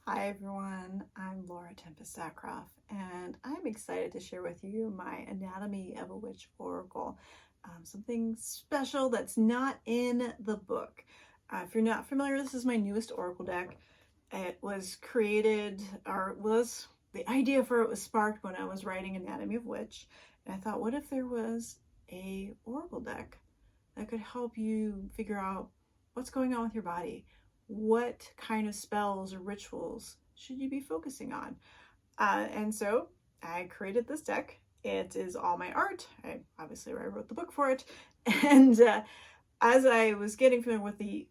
Hi everyone, I'm Laura Tempest Sackroff, and I'm excited to share with you my Anatomy of a Witch Oracle. Something special that's not in the book. If you're not familiar, this is my newest Oracle deck. It was created, the idea for it was sparked when I was writing Anatomy of Witch, and I thought, what if there was a Oracle deck that could help you figure out what's going on with your body? What kind of spells or rituals should you be focusing on? And so I created this deck. It is all my art. I wrote the book for it. And as I was getting familiar with the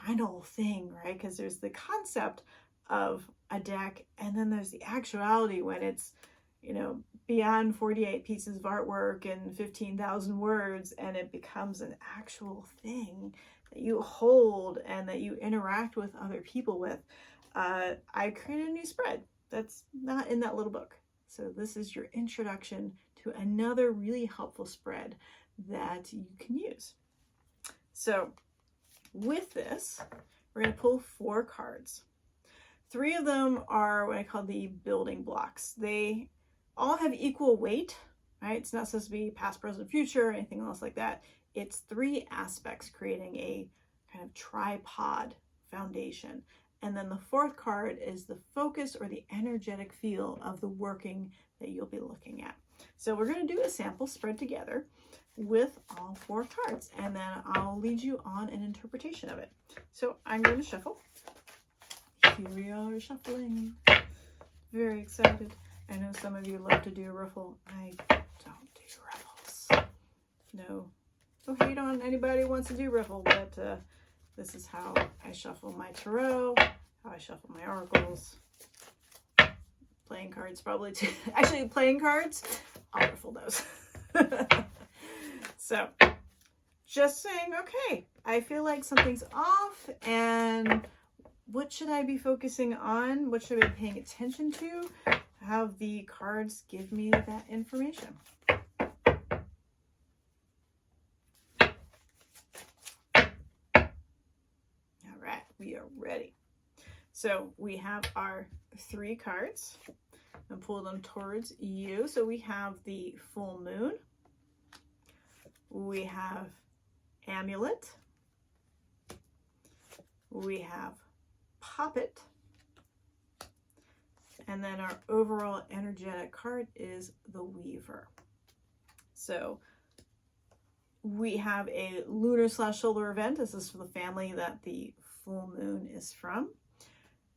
final thing, right? Because there's the concept of a deck, and then there's the actuality when it's, beyond 48 pieces of artwork and 15,000 words, and it becomes an actual thing that you hold and that you interact with other people with. I created a new spread that's not in that little book. So this is your introduction to another really helpful spread that you can use. So with this, we're going to pull 4 cards. 3 of them are what I call the building blocks. They all have equal weight, right? It's not supposed to be past, present, future, or anything else like that. It's 3 aspects creating a kind of tripod foundation. And then the 4th card is the focus or the energetic feel of the working that you'll be looking at. So we're going to do a sample spread together with all 4 cards, and then I'll lead you on an interpretation of it. So I'm going to shuffle. Here we are shuffling. Very excited. I know some of you love to do a riffle. I don't do riffles. No hate on anybody who wants to do riffle, but this is how I shuffle my tarot, how I shuffle my oracles. Playing cards probably too. Actually, playing cards, I'll riffle those. So, just saying, okay, I feel like something's off, and what should I be focusing on? What should I be paying attention to? Have the cards give me that information. All right, we are ready. So we have our 3 cards and pull them towards you. So we have the full moon. We have amulet. We have poppet. And then our overall energetic card is the Weaver. So we have a lunar/solar event. This is for the family that the full moon is from.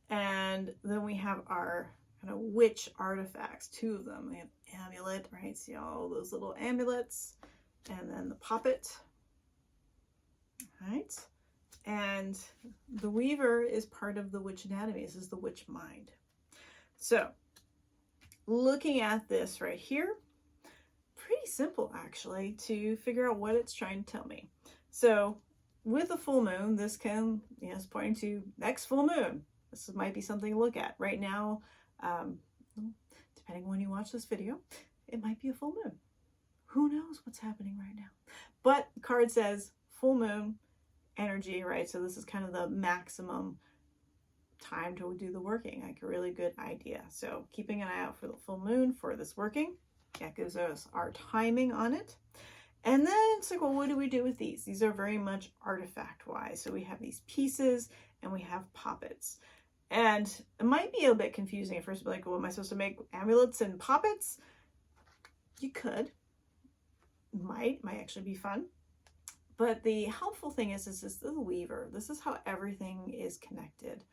And then we have our kind of witch artifacts, 2 of them. We have amulet, right? See all those little amulets. And then the poppet, right? And the Weaver is part of the witch anatomy. This is the witch mind. So looking at this right here, pretty simple actually to figure out what it's trying to tell me. So with the full moon, this can, it's pointing to next full moon. This might be something to look at right now. Depending on when you watch this video, it might be a full moon. Who knows what's happening right now? But the card says full moon energy, right? So this is kind of the maximum time to do the working, like a really good idea. So keeping an eye out for the full moon for this working. That gives us our timing on it. And then it's like, well, what do we do with these? These are very much artifact wise. So we have these pieces and we have poppets. And it might be a bit confusing at first, but like, well, am I supposed to make amulets and poppets? You could. Might actually be fun. But the helpful thing is this is the Weaver. This is how everything is connected.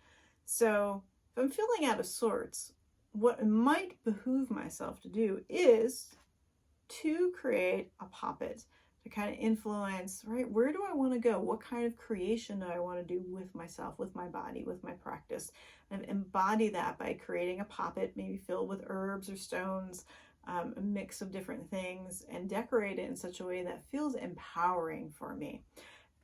So if I'm feeling out of sorts, what might behoove myself to do is to create a poppet to kind of influence, right? Where do I want to go? What kind of creation do I want to do with myself, with my body, with my practice? And embody that by creating a poppet, maybe filled with herbs or stones, a mix of different things, and decorate it in such a way that feels empowering for me.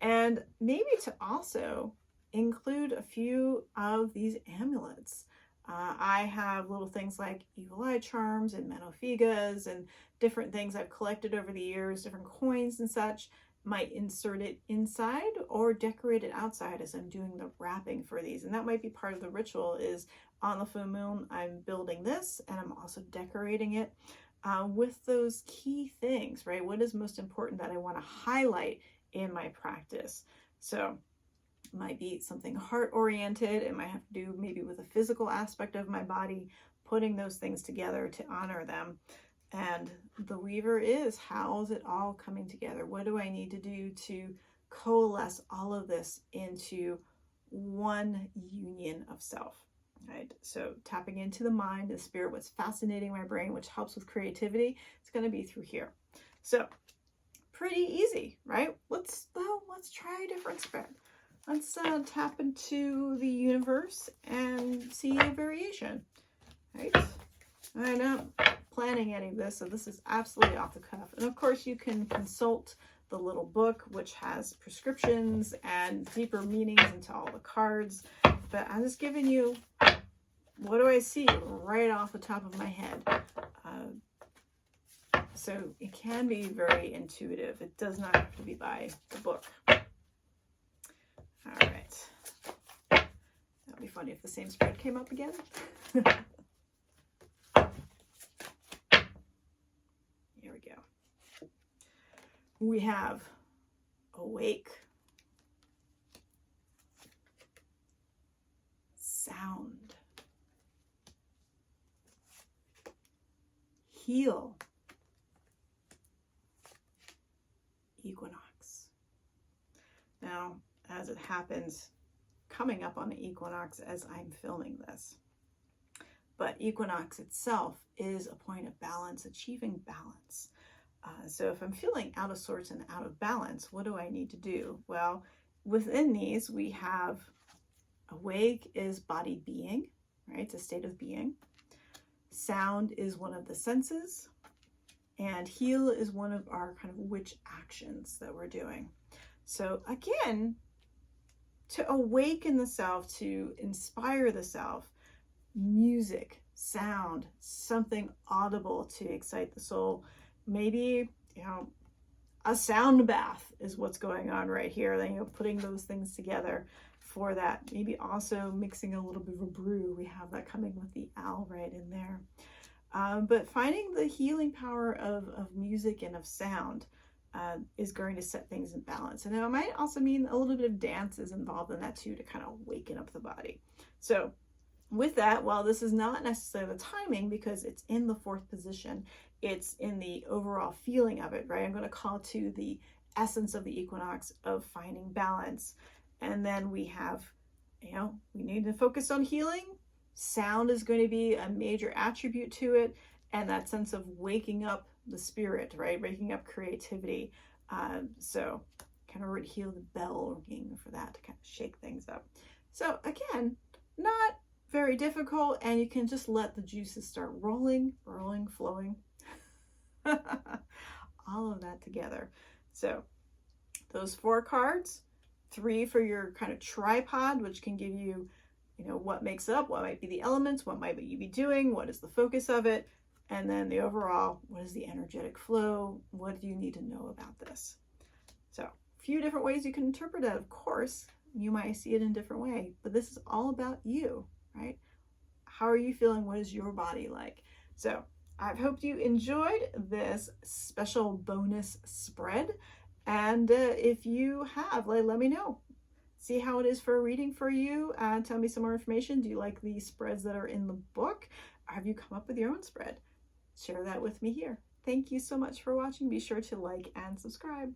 And maybe to also include a few of these amulets. I have little things like evil eye charms and manofigas and different things I've collected over the years, different coins and such, might insert it inside or decorate it outside as I'm doing the wrapping for these. And that might be part of the ritual, is on the full moon, I'm building this and I'm also decorating it with those key things, right? What is most important that I want to highlight in my practice? So it might be something heart oriented. It might have to do maybe with a physical aspect of my body, putting those things together to honor them. And the weaver is, how's it all coming together? What do I need to do to coalesce all of this into one union of self, right? So tapping into the mind, the spirit, what's fascinating my brain, which helps with creativity, it's going to be through here. So pretty easy, right? Let's try a different spread. Let's tap into the universe and see a variation, right? I'm not planning any of this, so this is absolutely off the cuff. And of course, you can consult the little book, which has prescriptions and deeper meanings into all the cards. But I'm just giving you, what do I see right off the top of my head? So it can be very intuitive. It does not have to be by the book. All right. That'd be funny if the same spread came up again. Here we go. We have awake, sound, heal, equinox. Now, as it happens, coming up on the equinox as I'm filming this. But equinox itself is a point of balance, achieving balance. So if I'm feeling out of sorts and out of balance, what do I need to do? Well, within these, we have awake is body being, right? It's a state of being. Sound is one of the senses. And heal is one of our kind of witch actions that we're doing. So again, to awaken the self, to inspire the self, music, sound, something audible to excite the soul. Maybe, a sound bath is what's going on right here. Then, putting those things together for that. Maybe also mixing a little bit of a brew. We have that coming with the owl right in there. But finding the healing power of music and of sound is going to set things in balance. And it might also mean a little bit of dance is involved in that too, to kind of waken up the body. So with that, while this is not necessarily the timing because it's in the fourth position, it's in the overall feeling of it, right? I'm going to call to the essence of the equinox of finding balance. And then we have, we need to focus on healing. Sound is going to be a major attribute to it. And that sense of waking up the spirit, right? Waking up creativity. So kind of heal the bell ringing for that to kind of shake things up. So again, not very difficult, and you can just let the juices start rolling, flowing. All of that together. So those 4 cards, 3 for your kind of tripod, which can give you, what makes it up, what might be the elements, what might you be doing, what is the focus of it, and then the overall, what is the energetic flow, what do you need to know about this? So a few different ways you can interpret it. Of course, you might see it in a different way, but this is all about you, right? How are you feeling? What is your body like? So I hope you enjoyed this special bonus spread. And if you have, let me know. See how it is for a reading for you. Tell me some more information. Do you like the spreads that are in the book? Or have you come up with your own spread? Share that with me here. Thank you so much for watching. Be sure to like and subscribe.